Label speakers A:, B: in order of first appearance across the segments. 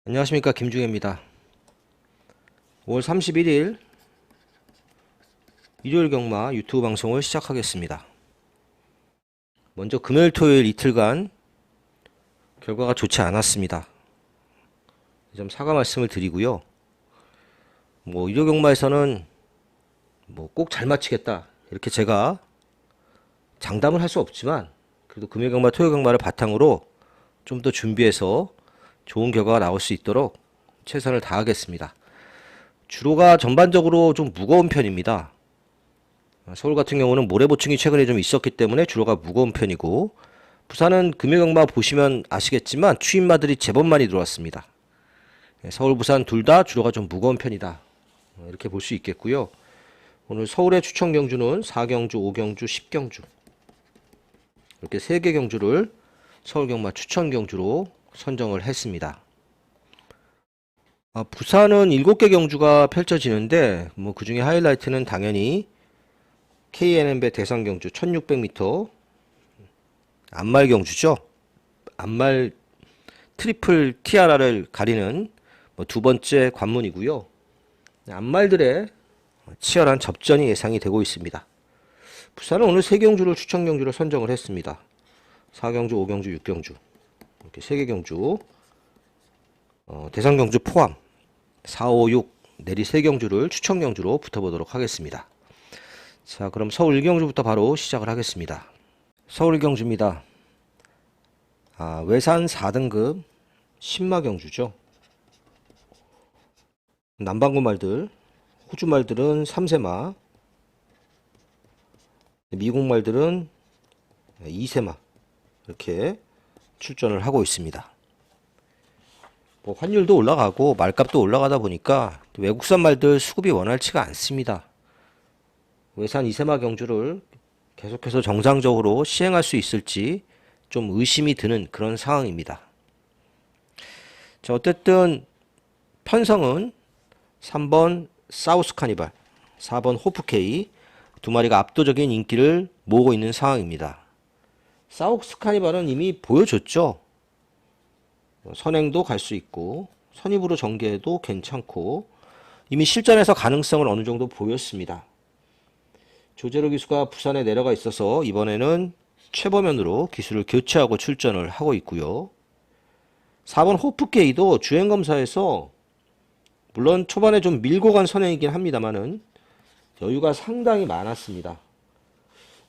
A: 안녕하십니까, 김중혜입니다. 5월 31일 일요일 경마 유튜브 방송을 시작하겠습니다. 먼저 금요일 토요일 이틀간 결과가 좋지 않았습니다. 좀 사과 말씀을 드리고요. 일요 경마에서는 꼭 잘 마치겠다 이렇게 제가 장담을 할 수 없지만, 그래도 금요 경마 토요 경마를 바탕으로 좀 더 준비해서 좋은 결과가 나올 수 있도록 최선을 다하겠습니다. 주로가 전반적으로 좀 무거운 편입니다. 서울 같은 경우는 모래 보충이 최근에 좀 있었기 때문에 주로가 무거운 편이고, 부산은 금요경마 보시면 아시겠지만 추임마들이 제법 많이 들어왔습니다. 서울, 부산 둘 다 주로가 좀 무거운 편이다, 이렇게 볼 수 있겠고요. 오늘 서울의 추천 경주는 4경주, 5경주, 10경주 이렇게 3개 경주를 서울경마 추천 경주로 선정을 했습니다. 부산은 7개 경주가 펼쳐지는데 그 중에 하이라이트는 당연히 KNM배 대상경주 1600m 안말 경주죠. 안말 트리플 티아라를 가리는 두 번째 관문이고요. 안말들의 치열한 접전이 예상이 되고 있습니다. 부산은 오늘 3경주를 추천 경주로 선정을 했습니다. 4경주, 5경주, 6경주 이렇게 3개 경주, 대상경주 포함 4, 5, 6 내리 3경주를 추천 경주로 붙어보도록 하겠습니다. 자, 그럼 서울 1경주부터 바로 시작을 하겠습니다. 서울 1경주입니다. 외산 4등급 신마 경주죠. 남반구 말들, 호주 말들은 3세마, 미국 말들은 2세마 이렇게 출전을 하고 있습니다. 환율도 올라가고 말값도 올라가다 보니까 외국산 말들 수급이 원활치가 않습니다. 외산 2세마 경주를 계속해서 정상적으로 시행할 수 있을지 좀 의심이 드는 그런 상황입니다. 자, 어쨌든 편성은 3번 사우스 카니발, 4번 호프케이 두 마리가 압도적인 인기를 모으고 있는 상황입니다. 사우스 카니발은 이미 보여줬죠. 선행도 갈 수 있고 선입으로 전개해도 괜찮고 이미 실전에서 가능성을 어느 정도 보였습니다. 조재로 기수가 부산에 내려가 있어서 이번에는 최범현으로 기수를 교체하고 출전을 하고 있고요. 4번 호프케이도 주행검사에서 물론 초반에 좀 밀고 간 선행이긴 합니다만은 여유가 상당히 많았습니다.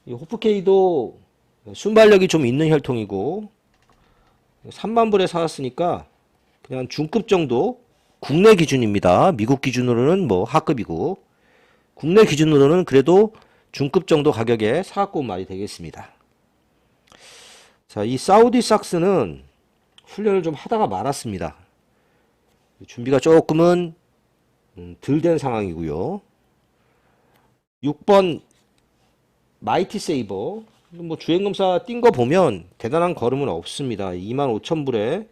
A: 이 호프케이도 순발력이 좀 있는 혈통이고 3만 불에 사왔으니까 그냥 중급 정도, 국내 기준입니다. 미국 기준으로는 하급이고 국내 기준으로는 그래도 중급 정도 가격에 사갖고 온 말이 되겠습니다. 자, 이 사우디 삭스는 훈련을 좀 하다가 말았습니다. 준비가 조금은 덜 된 상황이고요. 6번 마이티 세이버 주행검사 뛴 거 보면 대단한 걸음은 없습니다. 25,000불에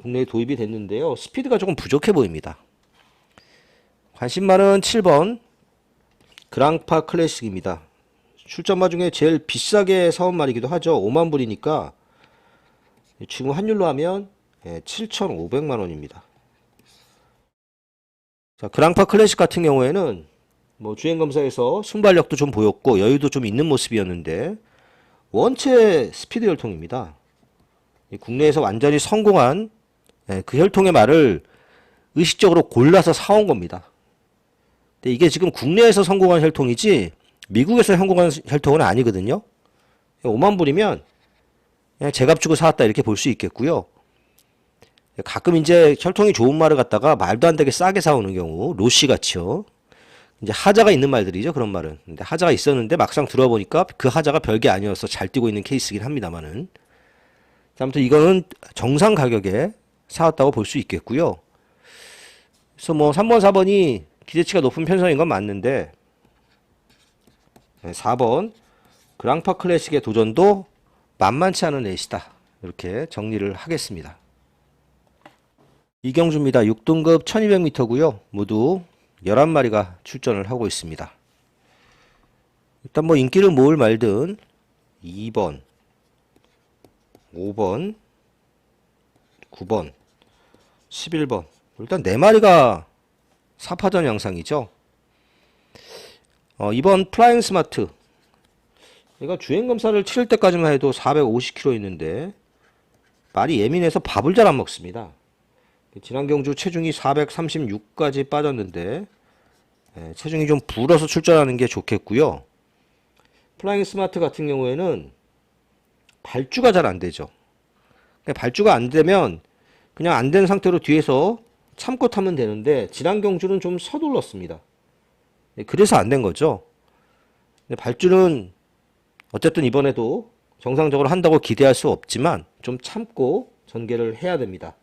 A: 국내에 도입이 됐는데요. 스피드가 조금 부족해 보입니다. 관심 많은 7번 그랑파 클래식입니다. 출전마 중에 제일 비싸게 사온 말이기도 하죠. 5만 불이니까 지금 환율로 하면 7,500만 원입니다. 자, 그랑파 클래식 같은 경우에는 주행검사에서 순발력도 좀 보였고 여유도 좀 있는 모습이었는데 원체 스피드 혈통입니다. 국내에서 완전히 성공한 그 혈통의 말을 의식적으로 골라서 사온 겁니다. 근데 이게 지금 국내에서 성공한 혈통이지 미국에서 성공한 혈통은 아니거든요. 5만 불이면 그냥 제값 주고 사왔다 이렇게 볼 수 있겠고요. 가끔 이제 혈통이 좋은 말을 갖다가 말도 안 되게 싸게 사오는 경우, 로시 같이요. 이제 하자가 있는 말들이죠, 그런 말은. 근데 하자가 있었는데 막상 들어보니까 그 하자가 별게 아니어서 잘 뛰고 있는 케이스긴 합니다만은. 아무튼 이거는 정상 가격에 사왔다고 볼 수 있겠고요. 그래서 3번, 4번이 기대치가 높은 편성인 건 맞는데 4번 그랑파 클래식의 도전도 만만치 않은 넷이다. 이렇게 정리를 하겠습니다. 이경주입니다. 6등급 1200m고요. 모두 11마리가 출전을 하고 있습니다. 일단 인기를 모을 말든 2번, 5번, 9번 11번. 일단 4마리가 4파전 양상이죠. 이번 플라잉 스마트. 얘가 주행검사를 치를 때까지만 해도 450kg 있는데 말이 예민해서 밥을 잘 안 먹습니다. 지난 경주 체중이 436까지 빠졌는데 체중이 좀 불어서 출전하는 게 좋겠고요. 플라잉 스마트 같은 경우에는 발주가 잘 안 되죠. 발주가 안 되면 그냥 안 된 상태로 뒤에서 참고 타면 되는데 지난 경주는 좀 서둘렀습니다. 그래서 안 된 거죠. 발주는 어쨌든 이번에도 정상적으로 한다고 기대할 수 없지만 좀 참고 전개를 해야 됩니다.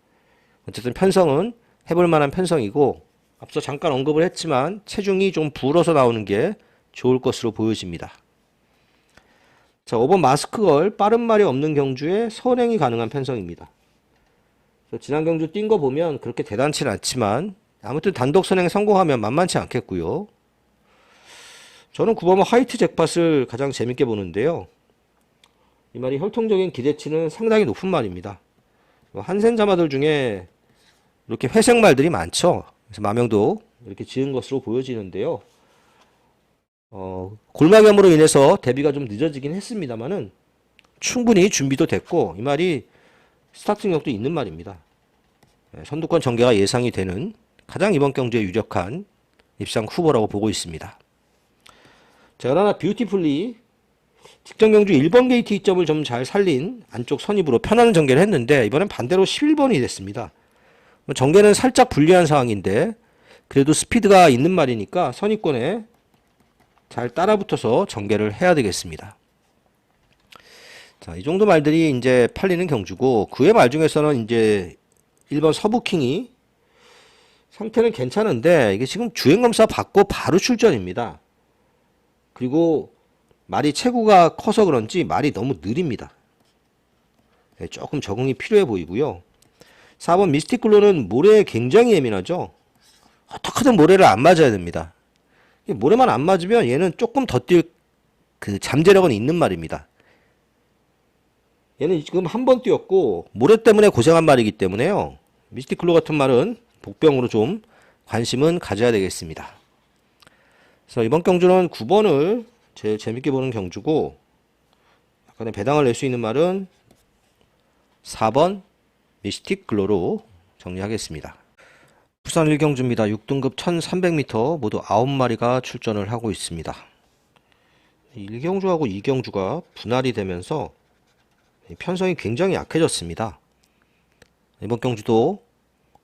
A: 어쨌든 편성은 해볼 만한 편성이고 앞서 잠깐 언급을 했지만 체중이 좀 불어서 나오는 게 좋을 것으로 보여집니다. 자, 5번 마스크걸 빠른 말이 없는 경주에 선행이 가능한 편성입니다. 지난 경주 뛴 거 보면 그렇게 대단치는 않지만 아무튼 단독 선행 성공하면 만만치 않겠고요. 저는 9번 화이트 잭팟을 가장 재밌게 보는데요. 이 말이 혈통적인 기대치는 상당히 높은 말입니다. 한센자마들 중에 이렇게 회색 말들이 많죠. 그래서 마명도 이렇게 지은 것으로 보여지는데요. 골마겸으로 인해서 데뷔가 좀 늦어지긴 했습니다만은 충분히 준비도 됐고 이 말이 스타트력도 있는 말입니다. 선두권 전개가 예상이 되는 가장 이번 경주에 유력한 입상 후보라고 보고 있습니다. 자, 그러나 뷰티풀리 직전 경주 1번 게이트 이점을 좀 잘 살린 안쪽 선입으로 편하는 전개를 했는데 이번엔 반대로 11번이 됐습니다. 전개는 살짝 불리한 상황인데 그래도 스피드가 있는 말이니까 선입권에 잘 따라붙어서 전개를 해야 되겠습니다. 자, 이 정도 말들이 이제 팔리는 경주고 그의 말 중에서는 이제 1번 서부킹이 상태는 괜찮은데 이게 지금 주행검사 받고 바로 출전입니다. 그리고 말이 체구가 커서 그런지 말이 너무 느립니다. 조금 적응이 필요해 보이고요. 4번 미스틱글로는 모래에 굉장히 예민하죠. 어떻게든 모래를 안 맞아야 됩니다. 모래만 안 맞으면 얘는 조금 더 뛸 그 잠재력은 있는 말입니다. 얘는 지금 한 번 뛰었고 모래 때문에 고생한 말이기 때문에요. 미스틱글로 같은 말은 복병으로 좀 관심은 가져야 되겠습니다. 그래서 이번 경주는 9번을 제일 재밌게 보는 경주고 약간의 배당을 낼 수 있는 말은 4번 미스틱 글로로 정리하겠습니다. 부산 1경주입니다. 6등급 1300m 모두 9마리가 출전을 하고 있습니다. 1경주하고 2경주가 분할이 되면서 편성이 굉장히 약해졌습니다. 이번 경주도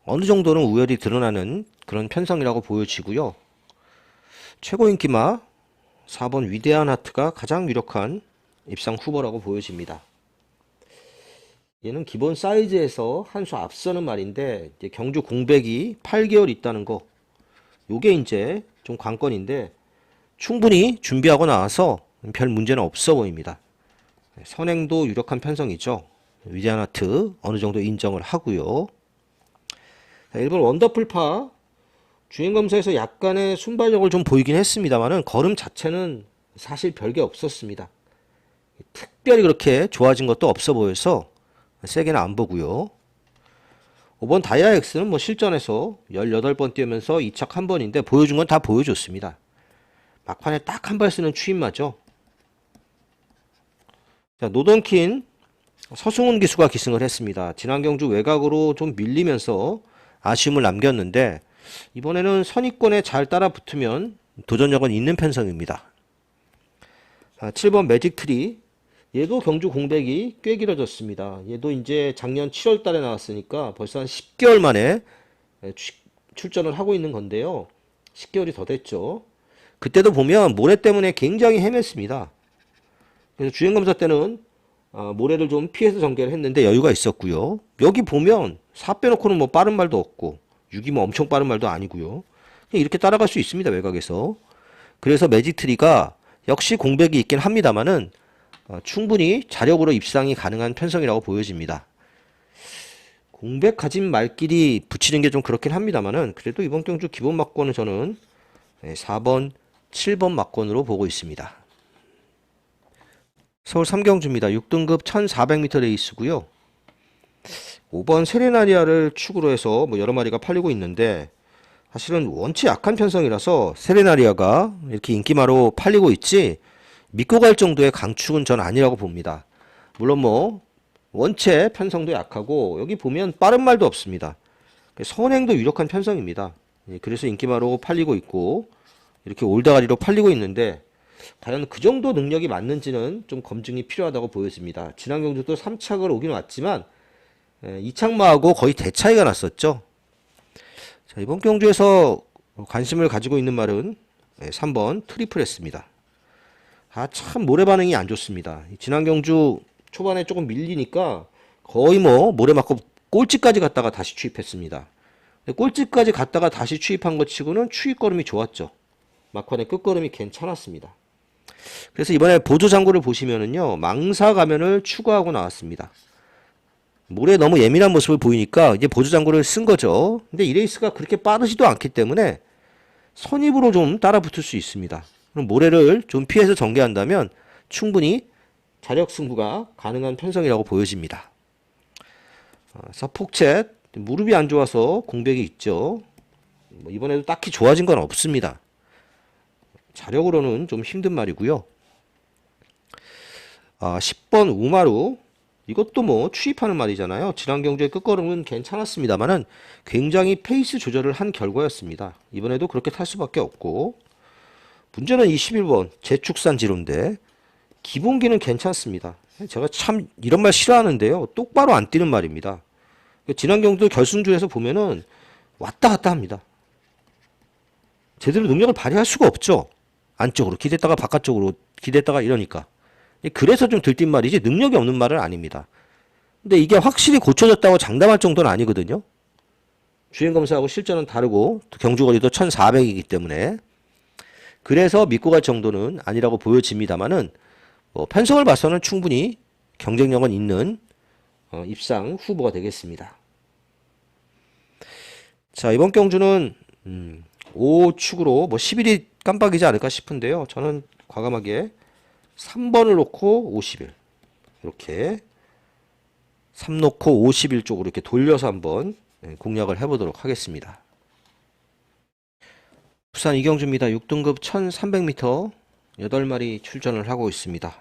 A: 어느 정도는 우열이 드러나는 그런 편성이라고 보여지고요. 최고 인기마 4번 위대한 하트가 가장 유력한 입상 후보라고 보여집니다. 얘는 기본 사이즈에서 한 수 앞서는 말인데 이제 경주 공백이 8개월 있다는 거 요게 이제 좀 관건인데 충분히 준비하고 나와서 별 문제는 없어 보입니다. 선행도 유력한 편성이죠. 위대한 하트 어느 정도 인정을 하고요. 1번 원더풀파 주행검사에서 약간의 순발력을 좀 보이긴 했습니다만은 걸음 자체는 사실 별게 없었습니다. 특별히 그렇게 좋아진 것도 없어 보여서 세게는 안 보고요. 5번 다이아엑스는 뭐 실전에서 18번 뛰면서 2착 1번인데 보여준 건 다 보여줬습니다. 막판에 딱 한 발 쓰는 추임마죠. 자, 노던킨 서승훈 기수가 기승을 했습니다. 지난 경주 외곽으로 좀 밀리면서 아쉬움을 남겼는데 이번에는 선입권에 잘 따라 붙으면 도전력은 있는 편성입니다. 7번 매직트리 얘도 경주 공백이 꽤 길어졌습니다. 얘도 이제 작년 7월 달에 나왔으니까 벌써 한 10개월 만에 출전을 하고 있는 건데요. 10개월이 더 됐죠. 그때도 보면 모래 때문에 굉장히 헤맸습니다. 그래서 주행검사 때는 모래를 좀 피해서 전개를 했는데 여유가 있었고요. 여기 보면 4 빼놓고는 뭐 빠른 말도 없고 6이 뭐 엄청 빠른 말도 아니고요. 그냥 이렇게 따라갈 수 있습니다. 외곽에서. 그래서 매직트리가 역시 공백이 있긴 합니다만은 충분히 자력으로 입상이 가능한 편성이라고 보여집니다. 공백 가진 말끼리 붙이는 게 좀 그렇긴 합니다만은 그래도 이번 경주 기본 막권은 저는 4번, 7번 막권으로 보고 있습니다. 서울 3경주입니다. 6등급 1400m 레이스고요. 5번 세레나리아를 축으로 해서 뭐 여러 마리가 팔리고 있는데 사실은 원체 약한 편성이라서 세레나리아가 이렇게 인기마로 팔리고 있지 믿고 갈 정도의 강축은 전 아니라고 봅니다. 물론 뭐 원체 편성도 약하고 여기 보면 빠른 말도 없습니다. 선행도 유력한 편성입니다. 그래서 인기마로 팔리고 있고 이렇게 올다가리로 팔리고 있는데 과연 그 정도 능력이 맞는지는 좀 검증이 필요하다고 보여집니다. 지난 경주도 3착을 오긴 왔지만 2착마하고 거의 대차이가 났었죠. 자, 이번 경주에서 관심을 가지고 있는 말은 3번 트리플S입니다. 참 모래 반응이 안 좋습니다. 지난 경주 초반에 조금 밀리니까 거의 뭐 모래 맞고 꼴찌까지 갔다가 다시 추입했습니다. 꼴찌까지 갔다가 다시 추입한 것 치고는 추입걸음이 좋았죠. 막판에 끝걸음이 괜찮았습니다. 그래서 이번에 보조 장구를 보시면은요, 망사 가면을 추가하고 나왔습니다. 모래에 너무 예민한 모습을 보이니까 이제 보조 장구를 쓴 거죠. 근데 이 레이스가 그렇게 빠르지도 않기 때문에 선입으로 좀 따라 붙을 수 있습니다. 그럼 모래를 좀 피해서 전개한다면 충분히 자력 승부가 가능한 편성이라고 보여집니다. 서폭챗 무릎이 안 좋아서 공백이 있죠. 뭐 이번에도 딱히 좋아진 건 없습니다. 자력으로는 좀 힘든 말이고요. 10번 우마루 이것도 뭐 추입하는 말이잖아요. 지난 경주의 끝걸음은 괜찮았습니다만은 굉장히 페이스 조절을 한 결과였습니다. 이번에도 그렇게 탈 수밖에 없고 문제는 이 11번 제축산 지로인데 기본기는 괜찮습니다. 제가 참 이런 말 싫어하는데요. 똑바로 안 뛰는 말입니다. 지난 경주 결승주에서 보면은 왔다 갔다 합니다. 제대로 능력을 발휘할 수가 없죠. 안쪽으로 기댔다가 바깥쪽으로 기댔다가 이러니까. 그래서 좀 들뛴 말이지 능력이 없는 말은 아닙니다. 근데 이게 확실히 고쳐졌다고 장담할 정도는 아니거든요. 주행검사하고 실전은 다르고 경주거리도 1400이기 때문에 그래서 믿고 갈 정도는 아니라고 보여집니다만은 편성을 봐서는 충분히 경쟁력은 있는 입상 후보가 되겠습니다. 자, 이번 경주는 5축으로 뭐 11이 깜빡이지 않을까 싶은데요. 저는 과감하게 3번을 놓고 51 이렇게 3 놓고 51 쪽으로 이렇게 돌려서 한번 공략을 해보도록 하겠습니다. 부산 이경주입니다. 6등급 1300m 8마리 출전을 하고 있습니다.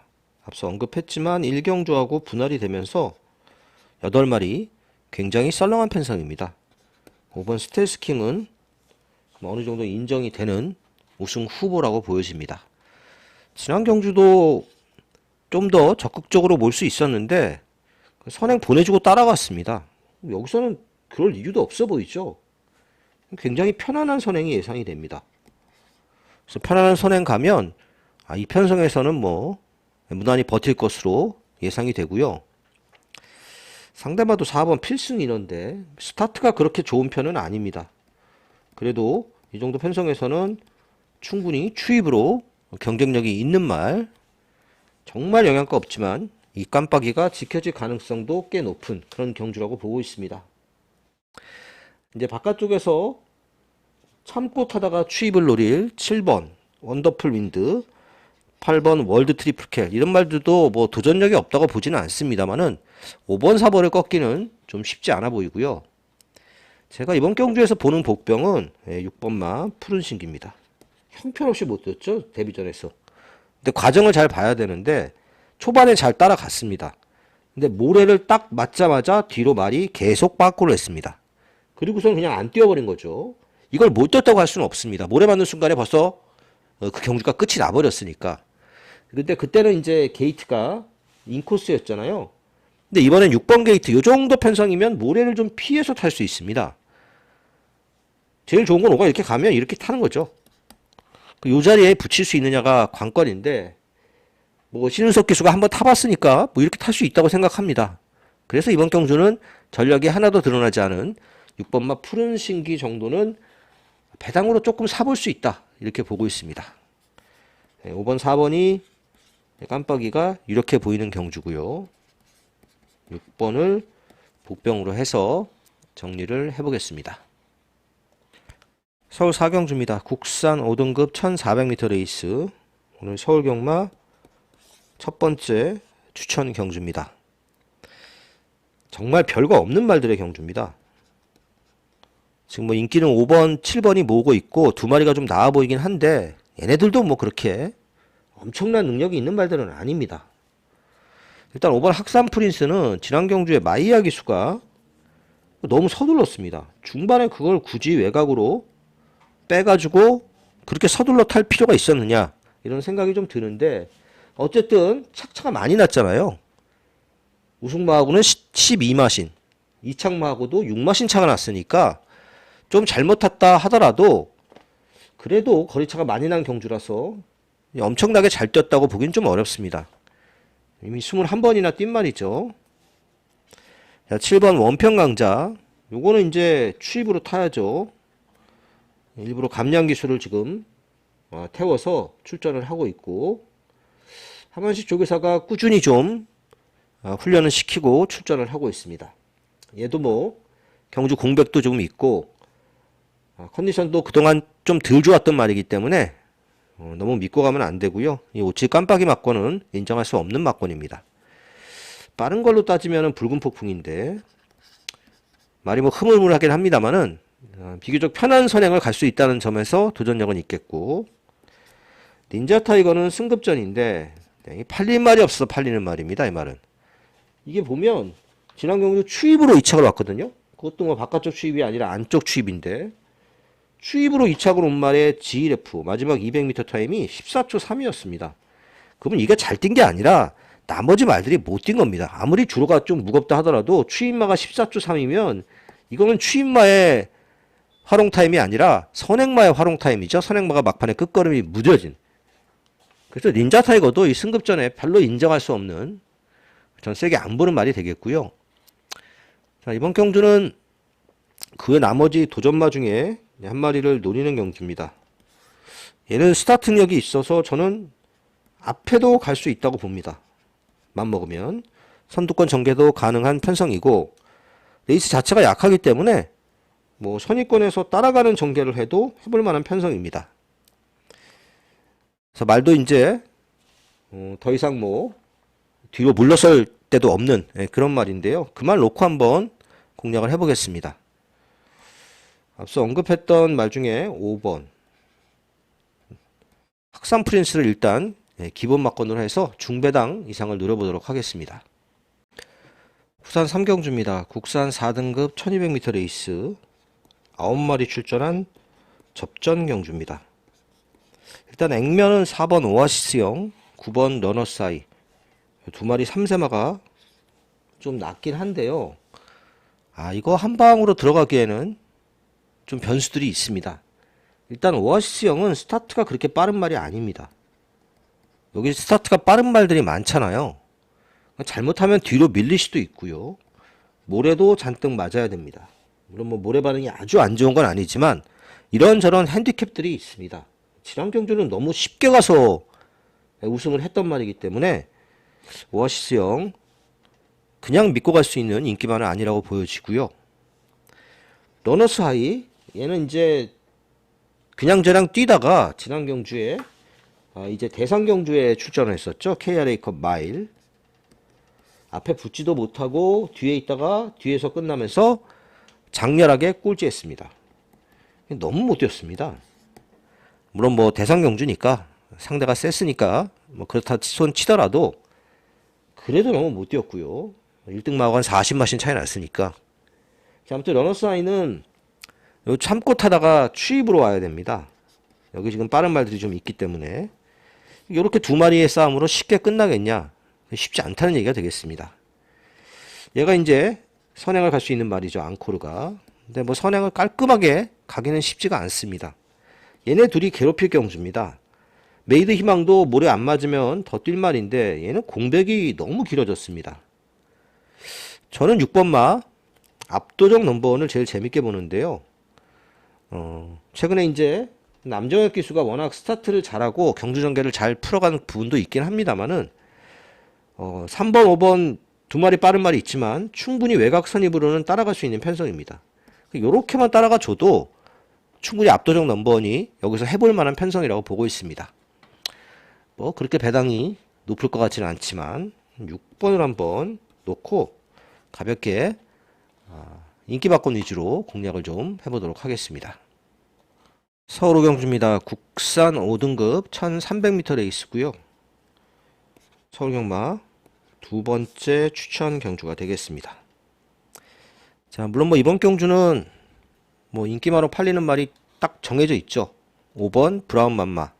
A: 앞서 언급했지만 1경주하고 분할이 되면서 8마리 굉장히 썰렁한 편성입니다. 5번 스텔스킹은 어느 정도 인정이 되는 우승 후보라고 보여집니다. 지난 경주도 좀 더 적극적으로 몰 수 있었는데 선행 보내주고 따라갔습니다. 여기서는 그럴 이유도 없어 보이죠. 굉장히 편안한 선행이 예상이 됩니다. 그래서 편안한 선행 가면 이 편성에서는 뭐 무난히 버틸 것으로 예상이 되고요. 상대마도 4번 필승 인원데 스타트가 그렇게 좋은 편은 아닙니다. 그래도 이 정도 편성에서는 충분히 추입으로 경쟁력이 있는 말, 정말 영향가 없지만 이 깜빡이가 지켜질 가능성도 꽤 높은 그런 경주라고 보고 있습니다. 이제 바깥쪽에서 참고 타다가 추입을 노릴 7번 원더풀 윈드, 8번 월드 트리플 캘 이런 말들도 뭐 도전력이 없다고 보지는 않습니다만은 5번 4번을 꺾기는 좀 쉽지 않아 보이고요. 제가 이번 경주에서 보는 복병은 6번마 푸른 신기입니다. 형편없이 못 뛰었죠, 데뷔전에서. 근데 과정을 잘 봐야 되는데 초반에 잘 따라갔습니다. 근데 모래를 딱 맞자마자 뒤로 말이 계속 빠꾸를 했습니다. 그리고서는 그냥 안 뛰어버린 거죠. 이걸 못 뛰었다고 할 수는 없습니다. 모래 맞는 순간에 벌써 그 경주가 끝이 나버렸으니까. 근데 그때는 이제 게이트가 인코스였잖아요. 근데 이번엔 6번 게이트 요 정도 편성이면 모래를 좀 피해서 탈 수 있습니다. 제일 좋은 건 오가 이렇게 가면 이렇게 타는 거죠. 요 자리에 붙일 수 있느냐가 관건인데 뭐 신윤석 기수가 한번 타봤으니까 뭐 이렇게 탈 수 있다고 생각합니다. 그래서 이번 경주는 전력이 하나도 드러나지 않은 6번마 푸른 신기 정도는 배당으로 조금 사볼 수 있다 이렇게 보고 있습니다. 5번 4번이 깜빡이가 이렇게 보이는 경주고요. 6번을 복병으로 해서 정리를 해보겠습니다. 서울 4경주입니다. 국산 5등급 1400m 레이스. 오늘 서울 경마 첫 번째 추천 경주입니다. 정말 별거 없는 말들의 경주입니다. 지금 뭐 인기는 5번, 7번이 모으고 있고 두 마리가 좀 나아 보이긴 한데 얘네들도 뭐 그렇게 엄청난 능력이 있는 말들은 아닙니다. 일단 5번 학산 프린스는 지난 경주에 마이야 기수가 너무 서둘렀습니다. 중반에 그걸 굳이 외곽으로 빼가지고 그렇게 서둘러 탈 필요가 있었느냐 이런 생각이 좀 드는데 어쨌든 착차가 많이 났잖아요. 우승마하고는 12마신, 이창마하고도 6마신 차가 났으니까 좀 잘못 탔다 하더라도 그래도 거리차가 많이 난 경주라서 엄청나게 잘 뛰었다고 보긴 좀 어렵습니다. 이미 21번이나 뛴 말이죠. 자, 7번 원평강자. 요거는 이제 추입으로 타야죠. 일부러 감량 기술을 지금 태워서 출전을 하고 있고 하만식 조교사가 꾸준히 좀 훈련을 시키고 출전을 하고 있습니다. 얘도 뭐 경주 공백도 좀 있고 컨디션도 그동안 좀 덜 좋았던 말이기 때문에 너무 믿고 가면 안 되고요. 이 오치 깜빡이 막권은 인정할 수 없는 막권입니다. 빠른 걸로 따지면 붉은 폭풍인데 말이 뭐 흐물흐물하긴 합니다만은 비교적 편한 선행을 갈 수 있다는 점에서 도전력은 있겠고 닌자 타이거는 승급전인데 팔린 말이 없어서 팔리는 말입니다. 이 말은 이게 보면 지난 경주 추입으로 2착을 왔거든요. 그것도 뭐 바깥쪽 추입이 아니라 안쪽 추입인데 추입으로 2착으로 온 말에 GRF 마지막 200m 타임이 14초 3이었습니다. 그러면 이게 잘 뛴 게 아니라 나머지 말들이 못 뛴 겁니다. 아무리 주로가 좀 무겁다 하더라도 추입마가 14초 3이면 이거는 추입마의 활용 타임이 아니라 선행마의 활용 타임이죠. 선행마가 막판에 끝걸음이 무뎌진. 그래서 닌자 타이거도 이 승급전에 별로 인정할 수 없는 전 세게 안 보는 말이 되겠고요. 자, 이번 경주는 그 나머지 도전마 중에 한 마리를 노리는 경주입니다. 얘는 스타트력이 있어서 저는 앞에도 갈 수 있다고 봅니다. 맘먹으면 선두권 전개도 가능한 편성이고 레이스 자체가 약하기 때문에 뭐 선의권에서 따라가는 전개를 해도 해볼 만한 편성입니다. 그래서 말도 이제 더 이상 뭐 뒤로 물러설 때도 없는 그런 말인데요. 그 말 놓고 한번 공략을 해보겠습니다. 앞서 언급했던 말 중에 5번 학산 프린스를 일단 기본 막건으로 해서 중배당 이상을 노려보도록 하겠습니다. 부산 3경주입니다. 국산 4등급 1200m 레이스 9마리 출전한 접전 경주입니다. 일단 액면은 4번 오아시스형, 9번 러너사이 두 마리 3세마가 좀 낮긴 한데요. 이거 한 방으로 들어가기에는 좀 변수들이 있습니다. 일단 오아시스형은 스타트가 그렇게 빠른 말이 아닙니다. 여기 스타트가 빠른 말들이 많잖아요. 잘못하면 뒤로 밀릴 수도 있고요. 모래도 잔뜩 맞아야 됩니다. 물론 뭐 모래 반응이 아주 안 좋은 건 아니지만 이런저런 핸디캡들이 있습니다. 지난 경주는 너무 쉽게 가서 우승을 했던 말이기 때문에 오아시스형 그냥 믿고 갈 수 있는 인기만은 아니라고 보여지고요. 러너스 하이 얘는 이제 그냥저냥 뛰다가 지난 경주에 이제 대상 경주에 출전을 했었죠. KRA컵 마일 앞에 붙지도 못하고 뒤에 있다가 뒤에서 끝나면서 장렬하게 꼴찌했습니다. 너무 못 뛰었습니다. 물론 뭐 대상 경주니까 상대가 셌으니까 뭐 그렇다 손 치더라도 그래도 너무 못 뛰었고요. 1등마하고 한 40마신 차이 났으니까. 자, 아무튼 러너스 하이는 참고 타다가 추입으로 와야 됩니다. 여기 지금 빠른 말들이 좀 있기 때문에 이렇게 두 마리의 싸움으로 쉽게 끝나겠냐? 쉽지 않다는 얘기가 되겠습니다. 얘가 이제 선행을 갈 수 있는 말이죠. 앙코르가. 근데 뭐 선행을 깔끔하게 가기는 쉽지가 않습니다. 얘네 둘이 괴롭힐 경주입니다. 메이드 희망도 모래 안 맞으면 더 뛸 말인데 얘는 공백이 너무 길어졌습니다. 저는 6번마 압도적 넘버원을 제일 재밌게 보는데요. 최근에 이제 남정혁 기수가 워낙 스타트를 잘하고 경주 전개를 잘 풀어가는 부분도 있긴 합니다만은 3번, 5번 두 마리 빠른 말이 있지만 충분히 외곽 선입으로는 따라갈 수 있는 편성입니다. 요렇게만 따라가 줘도 충분히 압도적 넘버원이 여기서 해볼 만한 편성이라고 보고 있습니다. 뭐 그렇게 배당이 높을 것 같지는 않지만 6번을 한번 놓고 가볍게 인기박권 위주로 공략을 좀 해보도록 하겠습니다. 서울 오경주입니다. 국산 5등급 1300m 레이스고요. 서울 경마 두 번째 추천 경주가 되겠습니다. 자, 물론 뭐 이번 경주는 뭐 인기마로 팔리는 말이 딱 정해져 있죠. 5번 브라운 맘마,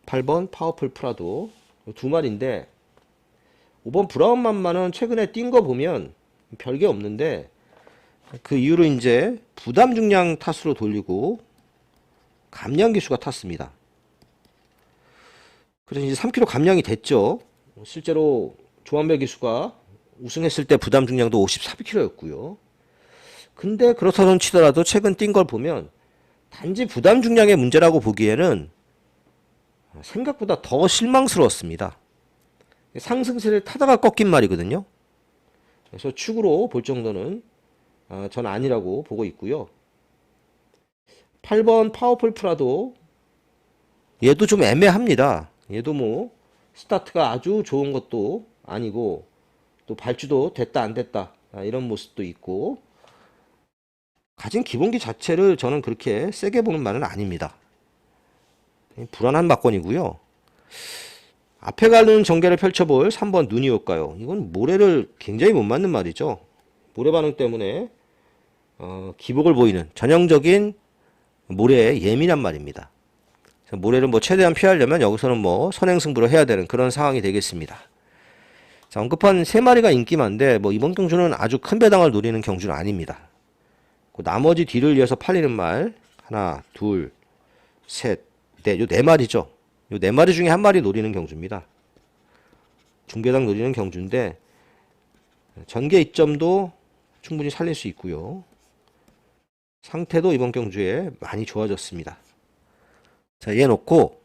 A: 8번 파워풀 프라도 두 마리인데 5번 브라운 맘마는 최근에 뛴 거 보면 별게 없는데 그 이후로 이제 부담 중량 탓으로 돌리고 감량 기수가 탔습니다. 그래서 이제 3kg 감량이 됐죠. 실제로 조한별 기수가 우승했을 때 부담 중량도 54kg였고요. 근데 그렇다던 치더라도 최근 뛴 걸 보면 단지 부담 중량의 문제라고 보기에는 생각보다 더 실망스러웠습니다. 상승세를 타다가 꺾인 말이거든요. 그래서 축으로 볼 정도는 전 아니라고 보고 있고요. 8번 파워풀 프라도 얘도 좀 애매합니다. 얘도 뭐 스타트가 아주 좋은 것도 아니고 또 발주도 됐다 안 됐다 이런 모습도 있고 가진 기본기 자체를 저는 그렇게 세게 보는 말은 아닙니다. 불안한 막권이고요. 앞에 가는 전개를 펼쳐볼 3번 눈이 올까요? 이건 모래를 굉장히 못 맞는 말이죠. 모래 반응 때문에 기복을 보이는 전형적인 모래에 예민한 말입니다. 모래를 뭐 최대한 피하려면 여기서는 뭐 선행승부를 해야 되는 그런 상황이 되겠습니다. 자, 언급한 세 마리가 인기만데 뭐 이번 경주는 아주 큰 배당을 노리는 경주는 아닙니다. 그 나머지 뒤를 이어서 팔리는 말 하나, 둘, 셋, 넷, 요 네 마리죠. 요 네 마리 중에 한 마리 노리는 경주입니다. 중배당 노리는 경주인데 전개 이점도 충분히 살릴 수 있고요. 상태도 이번 경주에 많이 좋아졌습니다. 자, 얘 놓고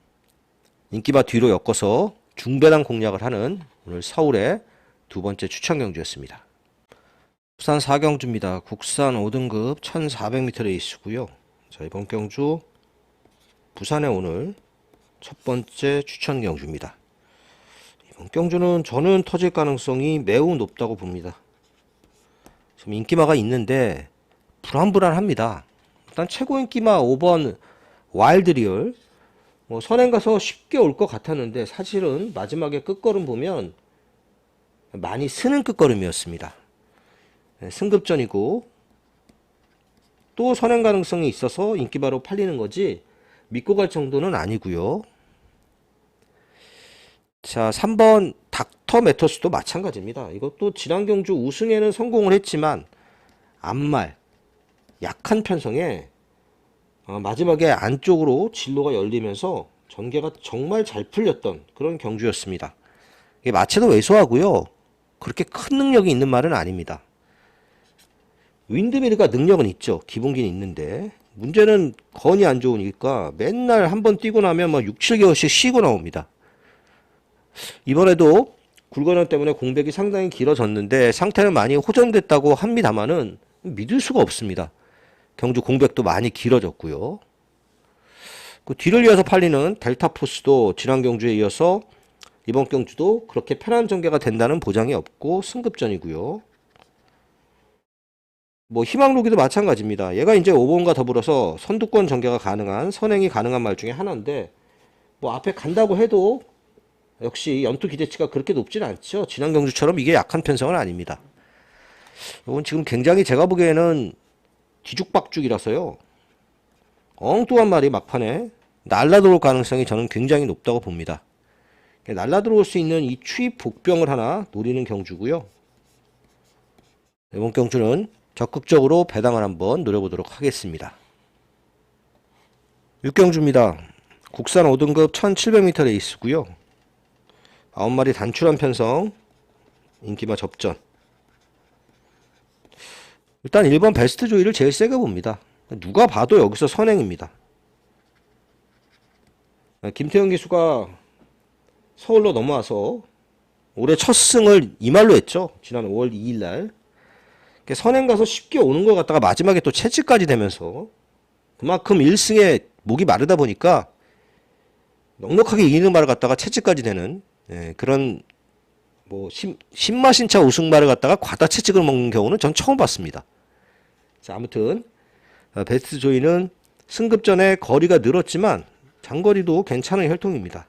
A: 인기바 뒤로 엮어서 중배당 공략을 하는 오늘 서울의 두 번째 추천 경주였습니다. 부산 4경주입니다. 국산 5등급 1400m 레이스고요. 자, 이번 경주 부산에 오늘 첫 번째 추천 경주입니다. 이번 경주는 저는 터질 가능성이 매우 높다고 봅니다. 지금 인기마가 있는데 불안불안합니다. 일단 최고 인기마 5번 와일드리얼 뭐 선행 가서 쉽게 올 것 같았는데 사실은 마지막에 끝걸음 보면 많이 쓰는 끝걸음이었습니다. 네, 승급전이고 또 선행 가능성이 있어서 인기바로 팔리는 거지 믿고 갈 정도는 아니고요. 자, 3번 닥터 메터스도 마찬가지입니다. 이것도 지난 경주 우승에는 성공을 했지만 앞말 약한 편성에 마지막에 안쪽으로 진로가 열리면서 전개가 정말 잘 풀렸던 그런 경주였습니다. 이게 마체도 왜소하고요. 그렇게 큰 능력이 있는 말은 아닙니다. 윈드미르가 능력은 있죠. 기본기는 있는데 문제는 건이 안 좋으니까 맨날 한번 뛰고 나면 막 6, 7개월씩 쉬고 나옵니다. 이번에도 굴건원 때문에 공백이 상당히 길어졌는데 상태는 많이 호전됐다고 합니다만은 믿을 수가 없습니다. 경주 공백도 많이 길어졌고요. 그 뒤를 이어서 팔리는 델타포스도 지난 경주에 이어서 이번 경주도 그렇게 편한 전개가 된다는 보장이 없고 승급전이고요. 뭐 희망로기도 마찬가지입니다. 얘가 이제 5번과 더불어서 선두권 전개가 가능한 선행이 가능한 말 중에 하나인데 뭐 앞에 간다고 해도 역시 연투 기대치가 그렇게 높지는 않죠. 지난 경주처럼 이게 약한 편성은 아닙니다. 이건 지금 굉장히 제가 보기에는 뒤죽박죽이라서요. 엉뚱한 말이 막판에 날라들어올 가능성이 저는 굉장히 높다고 봅니다. 날라들어올 수 있는 이 추입 복병을 하나 노리는 경주고요. 이번 경주는 적극적으로 배당을 한번 노려보도록 하겠습니다. 6경주입니다. 국산 5등급 1700m 레이스고요. 9마리 단출한 편성 인기마 접전. 일단 1번 베스트 조이를 제일 세게 봅니다. 누가 봐도 여기서 선행입니다. 김태형 기수가 서울로 넘어와서 올해 첫 승을 이말로 했죠. 지난 5월 2일날. 선행 가서 쉽게 오는 것 같다가 마지막에 또 채찍까지 되면서 그만큼 1승에 목이 마르다 보니까 넉넉하게 이기는 말을 갖다가 채찍까지 되는 그런 뭐 신마신차 우승말을 갖다가 과다 채찍을 먹는 경우는 전 처음 봤습니다. 자, 아무튼 베스트 조이는 승급 전에 거리가 늘었지만 장거리도 괜찮은 혈통입니다.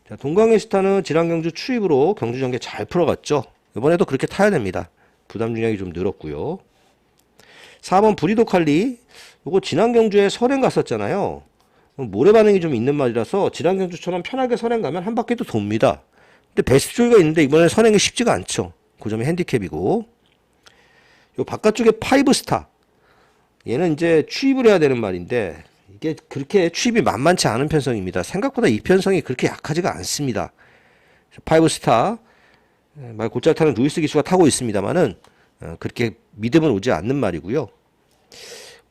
A: 자, 동강의 스타는 지난 경주 추입으로 경주 전개 잘 풀어갔죠. 이번에도 그렇게 타야 됩니다. 부담 중량이 좀 늘었고요. 4번 브리도 칼리, 요거 지난 경주에 선행 갔었잖아요. 모래 반응이 좀 있는 말이라서 지난 경주처럼 편하게 선행 가면 한 바퀴도 돕니다. 근데 베스트 조이가 있는데 이번에 선행이 쉽지가 않죠. 그 점이 핸디캡이고. 요 바깥쪽에 파이브 스타, 얘는 이제 추입을 해야 되는 말인데 이게 그렇게 추입이 만만치 않은 편성입니다. 생각보다 이 편성이 그렇게 약하지가 않습니다. 파이브 스타, 말 곧잘 타는 루이스 기수가 타고 있습니다만은 그렇게 믿음은 오지 않는 말이고요.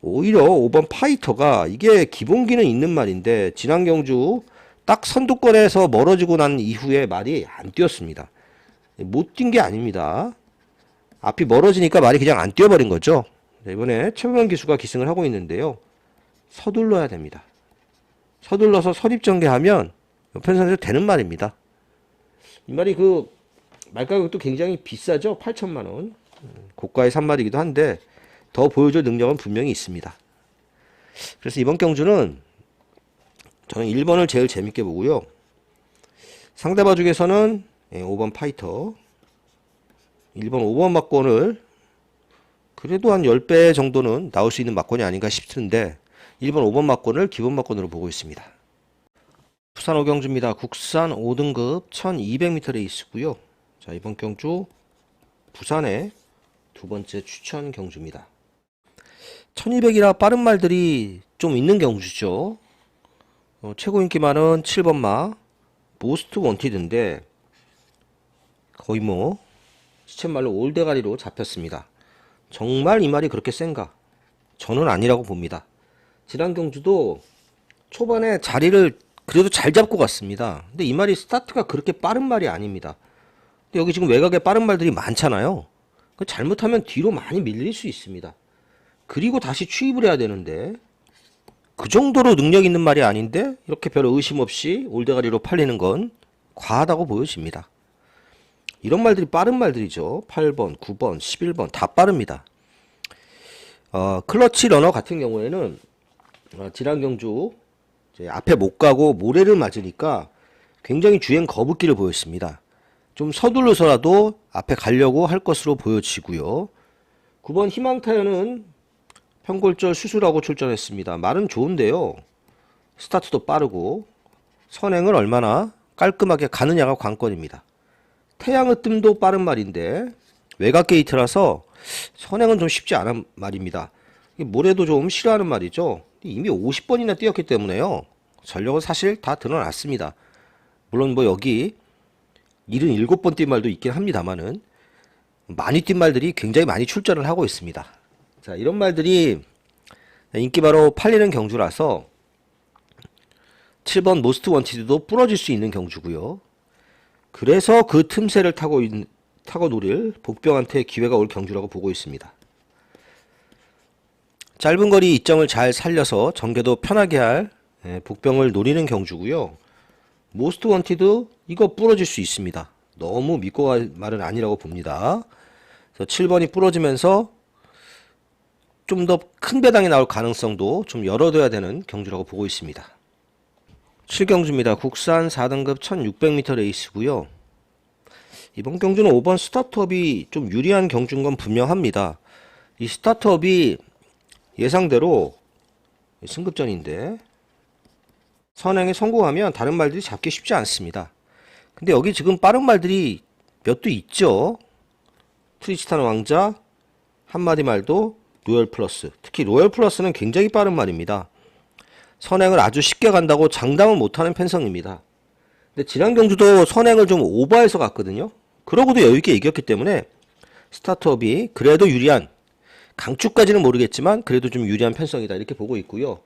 A: 오히려 5번 파이터가 이게 기본기는 있는 말인데 지난 경주 딱 선두권에서 멀어지고 난 이후에 말이 안 뛰었습니다. 못 뛴 게 아닙니다. 앞이 멀어지니까 말이 그냥 안 뛰어버린 거죠. 이번에 최범현 기수가 기승을 하고 있는데요. 서둘러야 됩니다. 서둘러서 선입전개하면 편선에서 되는 말입니다. 이 말이 그 말 가격도 굉장히 비싸죠. 8천만 원. 고가의 산말이기도 한데 더 보여줄 능력은 분명히 있습니다. 그래서 이번 경주는 저는 1번을 제일 재밌게 보고요. 상대바 중에서는 5번 파이터, 1번 5번 막권을 그래도 한 10배 정도는 나올 수 있는 막권이 아닌가 싶은데 1번 5번 막권을 기본 막권으로 보고 있습니다. 부산 오경주입니다. 국산 5등급 1200m 레이스고요. 자, 이번 경주 부산의 두 번째 추천 경주입니다. 1200이라 빠른 말들이 좀 있는 경주죠. 최고 인기만은 7번 마 모스트 원티드인데 거의 뭐 시쳇말로 올대가리로 잡혔습니다. 정말 이 말이 그렇게 센가? 저는 아니라고 봅니다. 지난 경주도 초반에 자리를 그래도 잘 잡고 갔습니다. 근데 이 말이 스타트가 그렇게 빠른 말이 아닙니다. 근데 여기 지금 외곽에 빠른 말들이 많잖아요. 잘못하면 뒤로 많이 밀릴 수 있습니다. 그리고 다시 추입을 해야 되는데 그 정도로 능력 있는 말이 아닌데 이렇게 별 의심 없이 올대가리로 팔리는 건 과하다고 보여집니다. 이런 말들이 빠른 말들이죠. 8번, 9번, 11번 다 빠릅니다. 클러치 러너 같은 경우에는 지난 경주 이제 앞에 못 가고 모래를 맞으니까 굉장히 주행 거북기를 보였습니다. 좀 서둘러서라도 앞에 가려고 할 것으로 보여지고요. 9번 희망타연은 평골절 수술하고 출전했습니다. 말은 좋은데요. 스타트도 빠르고 선행을 얼마나 깔끔하게 가느냐가 관건입니다. 태양의 뜸도 빠른 말인데 외곽 게이트라서 선행은 좀 쉽지 않은 말입니다. 모래도 좀 싫어하는 말이죠. 이미 50번이나 뛰었기 때문에요. 전력은 사실 다 드러났습니다. 물론 뭐 여기 77번 뛴 말도 있긴 합니다만은 많이 뛴 말들이 굉장히 많이 출전을 하고 있습니다. 자, 이런 말들이 인기 바로 팔리는 경주라서 7번 모스트 원티드도 부러질 수 있는 경주고요. 그래서 그 틈새를 타고 노릴 복병한테 기회가 올 경주라고 보고 있습니다. 짧은 거리 이점을 잘 살려서 전개도 편하게 할 복병을 노리는 경주고요. 모스트 원티드 이거 부러질 수 있습니다. 너무 믿고 갈 말은 아니라고 봅니다. 그래서 7번이 부러지면서 좀 더 큰 배당이 나올 가능성도 좀 열어둬야 되는 경주라고 보고 있습니다. 7경주입니다. 국산 4등급 1600m 레이스고요. 이번 경주는 5번 스타트업이 좀 유리한 경주인 건 분명합니다. 이 스타트업이 예상대로 승급전인데 선행에 성공하면 다른 말들이 잡기 쉽지 않습니다. 근데 여기 지금 빠른 말들이 몇 도 있죠. 트리스탄 왕자, 한마디 말도 로열 플러스. 특히 로열 플러스는 굉장히 빠른 말입니다. 선행을 아주 쉽게 간다고 장담을 못하는 편성입니다. 근데 지난 경주도 선행을 좀 오버해서 갔거든요. 그러고도 여유있게 이겼기 때문에 스타트업이 그래도 유리한, 강추까지는 모르겠지만 그래도 좀 유리한 편성이다 이렇게 보고 있고요.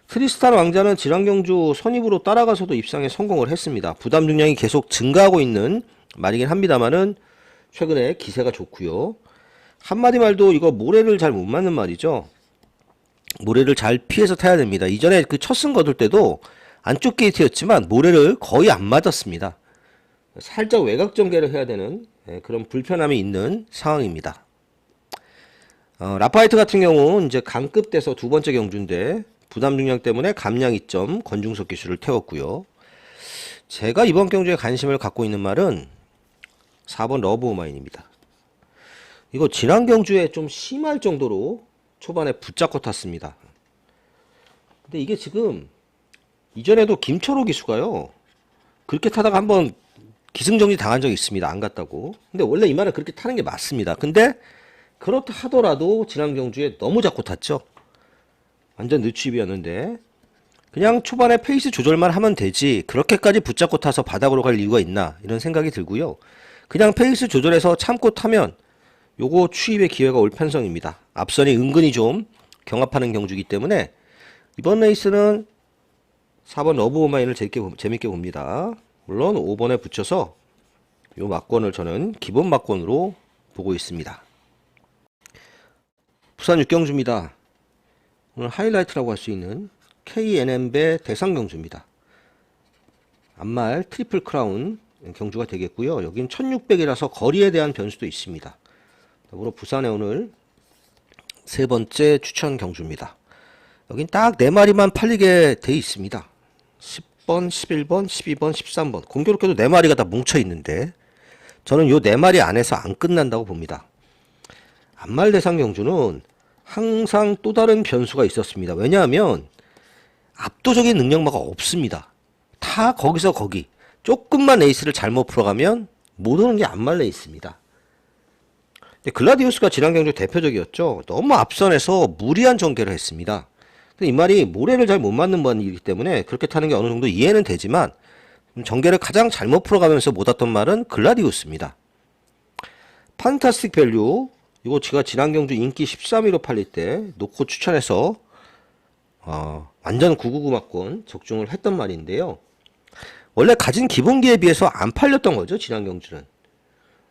A: 트리스탄 왕자는 지난 경주 선입으로 따라가서도 입상에 성공을 했습니다. 부담 중량이 계속 증가하고 있는 말이긴 합니다만은 최근에 기세가 좋고요. 한마디 말도 이거 모래를 잘 못 맞는 말이죠. 모래를 잘 피해서 타야 됩니다. 이전에 그 첫승 거둘 때도 안쪽 게이트였지만 모래를 거의 안 맞았습니다. 살짝 외곽 전개를 해야 되는 그런 불편함이 있는 상황입니다. 라파이트 같은 경우는 이제 강급돼서 두 번째 경주인데 부담 중량 때문에 감량 2점 권중석 기술을 태웠고요. 제가 이번 경주에 관심을 갖고 있는 말은 4번 러브 오마인입니다. 이거 지난 경주에 좀 심할 정도로 초반에 붙잡고 탔습니다. 근데 이게 지금 이전에도 김철호 기수가요, 그렇게 타다가 한번 기승전결 당한 적이 있습니다. 안 갔다고. 근데 원래 이 말은 그렇게 타는 게 맞습니다. 근데 그렇다 하더라도 지난 경주에 너무 잡고 탔죠. 완전 늦추입이었는데 그냥 초반에 페이스 조절만 하면 되지 그렇게까지 붙잡고 타서 바닥으로 갈 이유가 있나 이런 생각이 들고요. 그냥 페이스 조절해서 참고 타면 요거 추입의 기회가 올 편성입니다. 앞선이 은근히 좀 경합하는 경주이기 때문에 이번 레이스는 4번 러브 오마인을 재밌게 봅니다. 물론 5번에 붙여서 요 막권을 저는 기본 막권으로 보고 있습니다. 부산 6경주입니다. 오늘 하이라이트라고 할 수 있는 KNM배 대상경주입니다. 앞말 트리플 크라운 경주가 되겠고요. 여긴 1600이라서 거리에 대한 변수도 있습니다. 더불어 부산에 오늘 세 번째 추천 경주입니다. 여긴 딱 4마리만 팔리게 돼 있습니다. 10번, 11번, 12번, 13번. 공교롭게도 4마리가 다 뭉쳐 있는데 저는 요 4마리 안에서 안 끝난다고 봅니다. 앞말 대상 경주는 항상 또 다른 변수가 있었습니다. 왜냐하면 압도적인 능력마가 없습니다. 다 거기서 거기. 조금만 레이스를 잘못 풀어가면 못 오는 게 앞말 레이스입니다. 글라디우스가 지난 경주 대표적이었죠. 너무 앞선에서 무리한 전개를 했습니다. 이 말이 모래를 잘 못 맞는 번이기 때문에 그렇게 타는 게 어느 정도 이해는 되지만 전개를 가장 잘못 풀어가면서 못 왔던 말은 글라디우스입니다. 판타스틱 밸류 이거 제가 지난 경주 인기 13위로 팔릴 때 놓고 추천해서 완전 999 막권 적중을 했던 말인데요. 원래 가진 기본기에 비해서 안 팔렸던 거죠, 지난 경주는.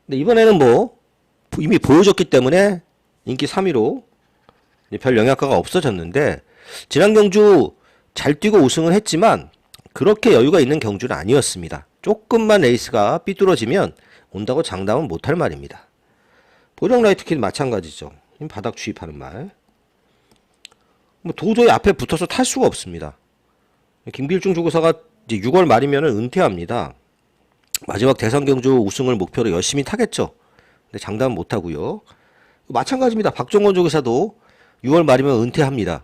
A: 근데 이번에는 뭐 이미 보여줬기 때문에 인기 3위로 별 영향가가 없어졌는데 지난 경주 잘 뛰고 우승을 했지만 그렇게 여유가 있는 경주는 아니었습니다. 조금만 레이스가 삐뚤어지면 온다고 장담은 못할 말입니다. 보령 라이트킷 마찬가지죠. 바닥 주입하는 말. 뭐 도저히 앞에 붙어서 탈 수가 없습니다. 김길중 조교사가 이제 6월 말이면 은퇴합니다. 마지막 대상경주 우승을 목표로 열심히 타겠죠. 근데 장담은 못하고요. 마찬가지입니다. 박종원 조교사도 6월 말이면 은퇴합니다.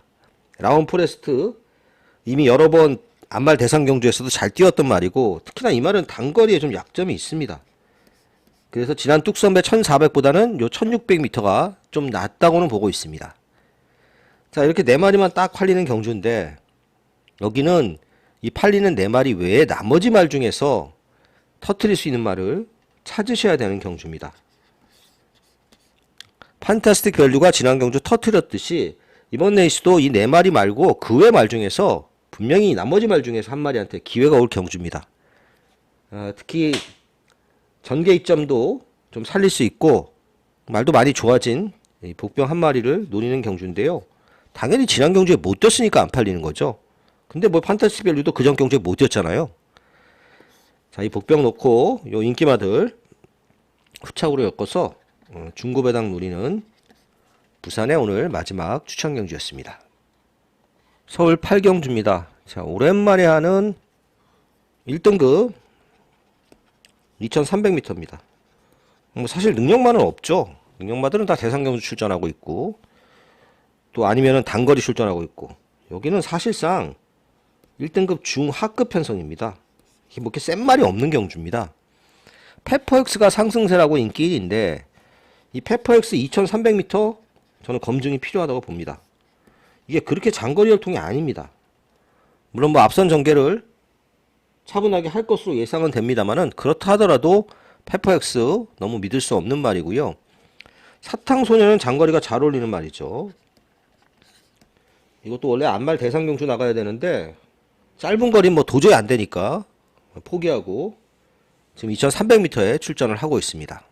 A: 라운 포레스트 이미 여러 번 앞말 대상경주에서도 잘 뛰었던 말이고 특히나 이 말은 단거리에 좀 약점이 있습니다. 그래서 지난 뚝선배 1400보다는 요 1600m가 좀 낫다고는 보고 있습니다. 자, 이렇게 4마리만 딱 팔리는 경주인데 여기는 이 팔리는 4마리 외에 나머지 말 중에서 터트릴 수 있는 말을 찾으셔야 되는 경주입니다. 판타스틱 밸류가 지난 경주 터트렸듯이 이번 레이스도 이 4마리 말고 그 외 말 중에서 분명히 나머지 말 중에서 한 마리한테 기회가 올 경주입니다. 특히 전개 이점도 좀 살릴 수 있고 말도 많이 좋아진 이 복병 한 마리를 노리는 경주인데요. 당연히 지난 경주에 못 뛰었으니까 안 팔리는 거죠. 근데 뭐 판타스틱 밸류도 그전 경주에 못 뛰었잖아요. 자, 이 복병 놓고 요 인기마들 후착으로 엮어서 중고 배당 노리는 부산의 오늘 마지막 추천 경주였습니다. 서울 8경주입니다. 자, 오랜만에 하는 1등급 2300m입니다. 뭐 사실 능력만은 없죠. 능력마들은 다 대상경주 출전하고 있고 또 아니면은 단거리 출전하고 있고 여기는 사실상 1등급 중하급 편성입니다. 이게 뭐 이렇게 센 말이 없는 경주입니다. 페퍼엑스가 상승세라고 인기 1위인데 이 페퍼엑스 2300m 저는 검증이 필요하다고 봅니다. 이게 그렇게 장거리 혈통이 아닙니다. 물론 뭐 앞선 전개를 차분하게 할 것으로 예상은 됩니다만은 그렇다 하더라도 페퍼엑스 너무 믿을 수 없는 말이고요. 사탕소녀는 장거리가 잘 어울리는 말이죠. 이것도 원래 앞말 대상경주 나가야 되는데 짧은 거리 뭐 도저히 안 되니까 포기하고 지금 2300m에 출전을 하고 있습니다.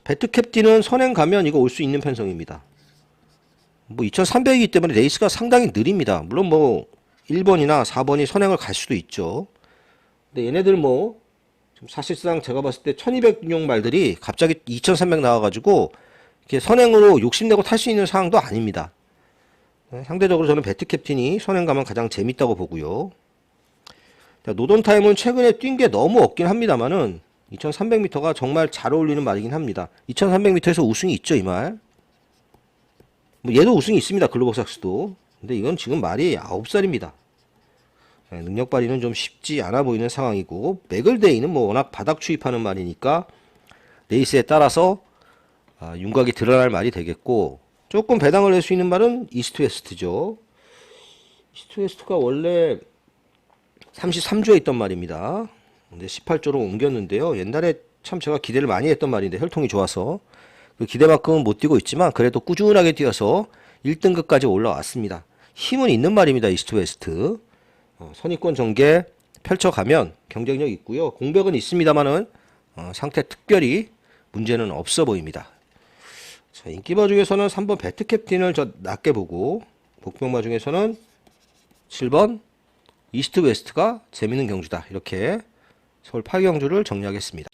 A: 배트캡틴은 선행 가면 이거 올 수 있는 편성입니다. 뭐 2300이기 때문에 레이스가 상당히 느립니다. 물론 뭐 1번이나 4번이 선행을 갈 수도 있죠. 근데 얘네들 뭐 사실상 제가 봤을 때 1200용 말들이 갑자기 2300 나와가지고 이렇게 선행으로 욕심내고 탈 수 있는 상황도 아닙니다. 상대적으로 저는 배트 캡틴이 선행 가면 가장 재밌다고 보고요. 노던 타임은 최근에 뛴 게 너무 없긴 합니다만은 2300m가 정말 잘 어울리는 말이긴 합니다. 2300m에서 우승이 있죠, 이 말. 뭐 얘도 우승이 있습니다, 글로벌삭스도. 근데 이건 지금 말이 9살입니다. 능력 발휘는 좀 쉽지 않아 보이는 상황이고, 맥을데이는 뭐 워낙 바닥 추입하는 말이니까 레이스에 따라서 윤곽이 드러날 말이 되겠고, 조금 배당을 낼 수 있는 말은 이스트 웨스트죠. 이스트 웨스트가 원래 33조에 있던 말입니다. 근데 18조로 옮겼는데요. 옛날에 참 제가 기대를 많이 했던 말인데 혈통이 좋아서 그 기대만큼은 못 뛰고 있지만 그래도 꾸준하게 뛰어서 1등급까지 올라왔습니다. 힘은 있는 말입니다. 이스트 웨스트. 선입권 전개 펼쳐가면 경쟁력 있고요. 공백은 있습니다만은 상태 특별히 문제는 없어 보입니다. 자, 인기마 중에서는 3번 배트 캡틴을 저 낮게 보고, 복병마 중에서는 7번 이스트 웨스트가 재밌는 경주다. 이렇게 서울 8경주를 정리하겠습니다.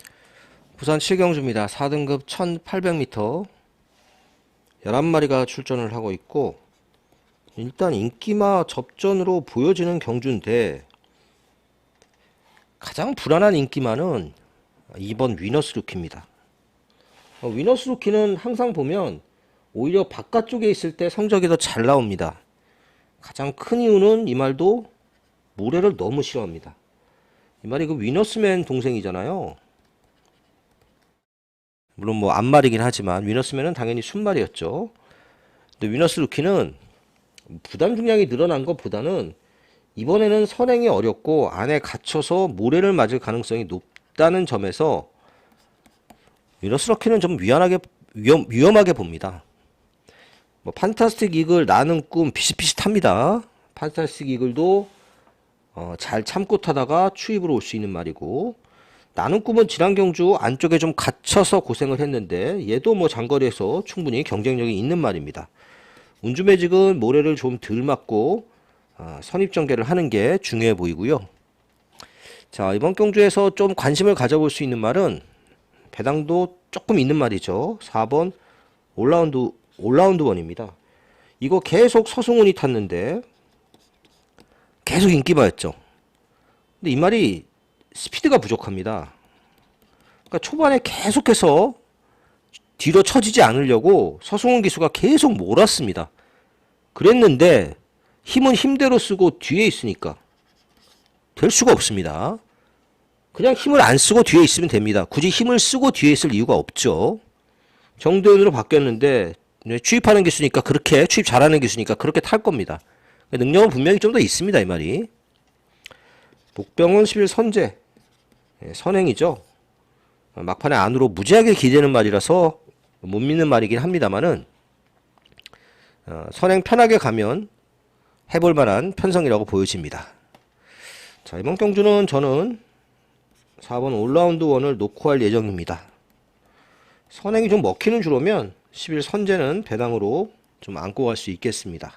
A: 부산 7경주입니다. 4등급 1800m 11마리가 출전을 하고 있고, 일단 인기마 접전으로 보여지는 경주인데 가장 불안한 인기마는 2번 위너스 루키입니다. 위너스 루키는 항상 보면 오히려 바깥쪽에 있을 때 성적이 더 잘 나옵니다. 가장 큰 이유는 이 말도 모래를 너무 싫어합니다. 이 말이 그 위너스맨 동생이잖아요. 물론 뭐 앞말이긴 하지만 위너스맨은 당연히 순말이었죠. 근데 위너스 루키는 부담 중량이 늘어난 것보다는 이번에는 선행이 어렵고 안에 갇혀서 모래를 맞을 가능성이 높다는 점에서 위너스 루키는 좀 위험하게 봅니다. 뭐 판타스틱 이글 나는 꿈 비슷비슷합니다. 판타스틱 이글도 잘 참고 타다가 추입으로 올 수 있는 말이고, 나는 꿈은 지난 경주 안쪽에 좀 갇혀서 고생을 했는데 얘도 뭐 장거리에서 충분히 경쟁력이 있는 말입니다. 운주매직은 모래를 좀 덜 맞고 선입전개를 하는 게 중요해 보이고요. 자, 이번 경주에서 좀 관심을 가져볼 수 있는 말은 배당도 조금 있는 말이죠. 4번 올라운드 원입니다. 이거 계속 서승훈이 탔는데 계속 인기마였죠. 근데 이 말이 스피드가 부족합니다. 그러니까 초반에 계속해서 뒤로 처지지 않으려고 서승훈 기수가 계속 몰았습니다. 그랬는데 힘은 힘대로 쓰고 뒤에 있으니까 될 수가 없습니다. 그냥 힘을 안 쓰고 뒤에 있으면 됩니다. 굳이 힘을 쓰고 뒤에 있을 이유가 없죠. 정도현으로 바뀌었는데 추입하는 기수니까 그렇게 추입 잘하는 기수니까 그렇게 탈 겁니다. 능력은 분명히 좀 더 있습니다. 이 말이. 복병은 11 선제 선행이죠. 막판에 안으로 무지하게 기대는 말이라서 못 믿는 말이긴 합니다만은 선행 편하게 가면 해볼 만한 편성이라고 보여집니다. 자, 이번 경주는 저는 4번 올라운드 원을 놓고 할 예정입니다. 선행이 좀 먹히는 주로면 11 선제는 배당으로 좀 안고 갈 수 있겠습니다.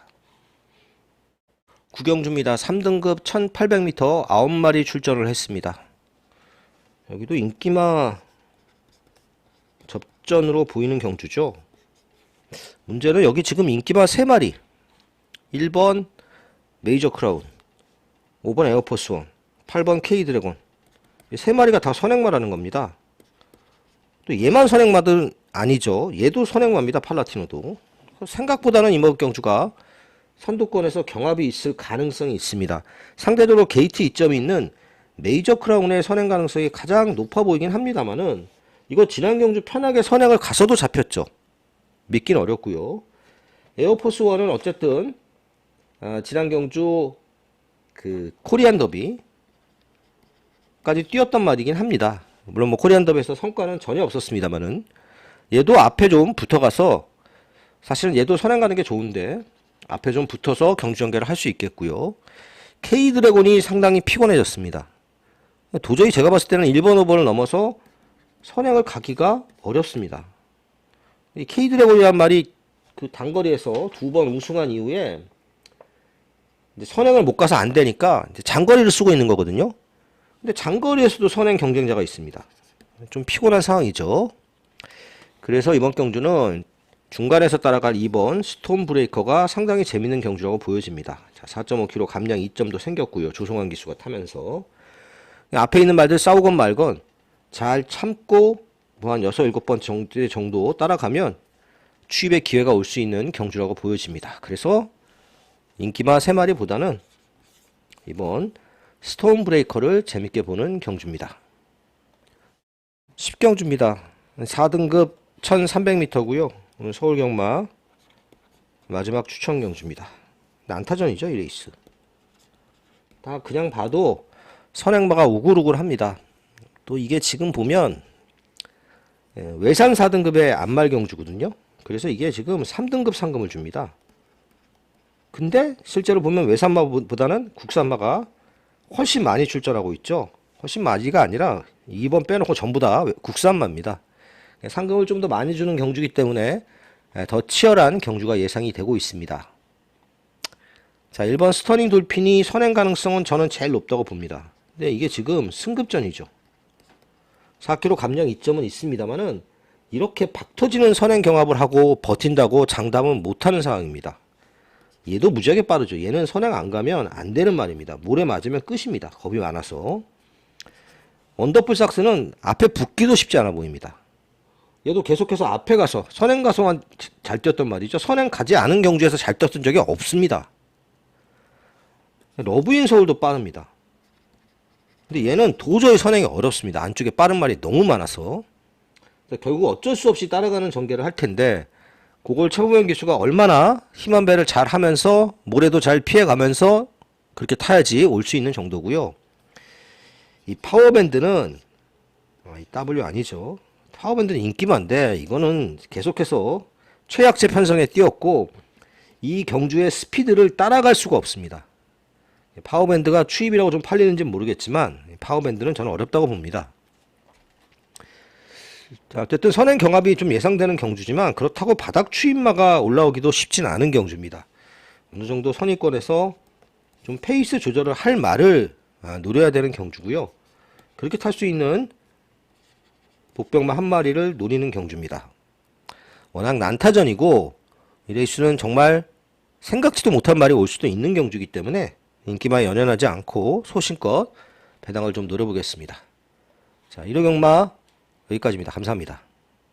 A: 구경주입니다. 3등급 1800m 9마리 출전을 했습니다. 여기도 인기마 접전으로 보이는 경주죠. 문제는 여기 지금 인기마 3마리 1번 메이저 크라운, 5번 에어포스 원, 8번 K 드래곤, 이 3마리가 다 선행마라는 겁니다. 또 얘만 선행마는 아니죠. 얘도 선행마입니다. 팔라티노도. 생각보다는 이번 경주가 선두권에서 경합이 있을 가능성이 있습니다. 상대적으로 게이트 이점이 있는 메이저 크라운의 선행 가능성이 가장 높아 보이긴 합니다만은 이거 지난 경주 편하게 선행을 가서도 잡혔죠. 믿긴 어렵고요. 에어포스 원은 어쨌든 지난 경주 그 코리안 더비까지 뛰었단 말이긴 합니다. 물론 뭐 코리안 더비에서 성과는 전혀 없었습니다만은 얘도 앞에 좀 붙어가서, 사실은 얘도 선행 가는 게 좋은데 앞에 좀 붙어서 경주 전개를 할 수 있겠고요. K 드래곤이 상당히 피곤해졌습니다. 도저히 제가 봤을 때는 1번 5번을 넘어서 선행을 가기가 어렵습니다. 이 K 드래곤이란 말이 그 단거리에서 2번 우승한 이후에 이제 선행을 못 가서 안 되니까 이제 장거리를 쓰고 있는 거거든요. 근데 장거리에서도 선행 경쟁자가 있습니다. 좀 피곤한 상황이죠. 그래서 이번 경주는 중간에서 따라갈 2번 스톰 브레이커가 상당히 재밌는 경주라고 보여집니다. 자, 4.5km 감량 2점도 생겼고요. 조성환 기수가 타면서. 앞에 있는 말들 싸우건 말건 잘 참고 뭐 한 6, 7번 정도 따라가면 추입의 기회가 올 수 있는 경주라고 보여집니다. 그래서 인기마 3마리보다는 이번 스톰 브레이커를 재밌게 보는 경주입니다. 10경주입니다. 4등급 1300m고요. 오늘 서울경마 마지막 추천 경주입니다. 난타전이죠, 이 레이스. 다 그냥 봐도 선행마가 우글우글합니다. 또 이게 지금 보면 외산 4등급의 안말 경주거든요. 그래서 이게 지금 3등급 상금을 줍니다. 근데 실제로 보면 외산마보다는 국산마가 훨씬 많이 출전하고 있죠. 훨씬 많이가 아니라 2번 빼놓고 전부 다 국산마입니다. 상금을 좀 더 많이 주는 경주이기 때문에 더 치열한 경주가 예상이 되고 있습니다. 자, 1번 스터닝 돌핀이 선행 가능성은 저는 제일 높다고 봅니다. 근데 이게 지금 승급전이죠. 4km 감량 2점은 있습니다만은 이렇게 박 터지는 선행 경합을 하고 버틴다고 장담은 못하는 상황입니다. 얘도 무지하게 빠르죠. 얘는 선행 안 가면 안 되는 말입니다. 모래 맞으면 끝입니다. 겁이 많아서. 원더풀 삭스는 앞에 붙기도 쉽지 않아 보입니다. 얘도 계속해서 앞에 가서 선행 가서만 잘 뛰었단 말이죠. 선행 가지 않은 경주에서 잘 뛰었던 적이 없습니다. 러브인 서울도 빠릅니다. 근데 얘는 도저히 선행이 어렵습니다. 안쪽에 빠른 말이 너무 많아서. 결국 어쩔 수 없이 따라가는 전개를 할 텐데 그걸 최보영 기수가 얼마나 힘한 배를 잘 하면서 모래도 잘 피해가면서 그렇게 타야지 올 수 있는 정도고요. 이 파워밴드는 이 W 아니죠. 파워밴드는 인기만데 이거는 계속해서 최약체 편성에 뛰었고 이 경주의 스피드를 따라갈 수가 없습니다. 파워밴드가 추입이라고 좀 팔리는지는 모르겠지만 파워밴드는 저는 어렵다고 봅니다. 자, 어쨌든 선행 경합이 좀 예상되는 경주지만 그렇다고 바닥 추입마가 올라오기도 쉽진 않은 경주입니다. 어느 정도 선의권에서 좀 페이스 조절을 할 말을 노려야 되는 경주고요. 그렇게 탈 수 있는 복병마 한 마리를 노리는 경주입니다. 워낙 난타전이고 이 레이스는 정말 생각지도 못한 말이 올 수도 있는 경주이기 때문에 인기만 연연하지 않고 소신껏 배당을 좀 노려보겠습니다. 자, 1호 경마 여기까지입니다. 감사합니다.